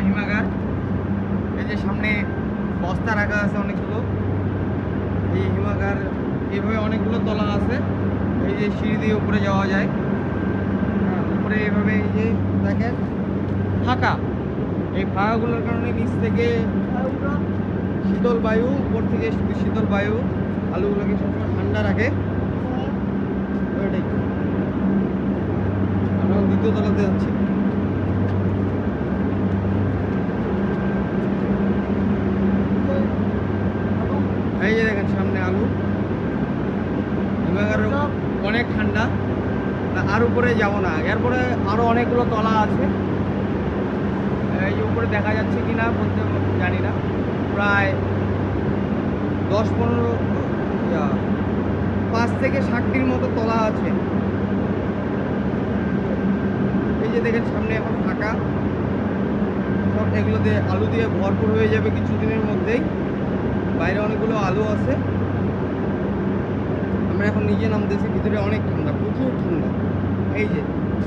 হিমাগার। এই যে সামনে বস্তা রাখা আছে অনেকগুলো। এই হিমাগার এভাবে অনেকগুলো তলা আছে। এই যে সিঁড়ি দিয়ে উপরে যাওয়া যায়। উপরে এভাবে এই যে দেখেন ফাঁকা, এই ফাঁকাগুলোর কারণে নিচ থেকে শীতল বায়ু, উপর থেকে শীতল বায়ু আলুগুলোকে সবসময় ঠান্ডা রাখে। ওইটাই আমরা দ্বিতীয় তলাতে যাচ্ছি। এই যে দেখেন সামনে আলু। হিমাগার অনেক ঠান্ডা, আর উপরে যাবো না, এরপরে আরো অনেকগুলো তলা আছে। এই উপরে দেখা যাচ্ছে কিনা বলতে জানি না, প্রায় 10-15 5 থেকে 7টির মতো তলা আছে। এই যে দেখেন সামনে এখন ফাঁকা, সব এগুলো দিয়ে আলু দিয়ে ভরপুর হয়ে যাবে কিছুদিনের মধ্যেই। বাইরে অনেকগুলো আলু আছে। আমরা এখন নিচে নামতেছি, ভিতরে অনেক ঠান্ডা, প্রচুর ঠান্ডা। এই যে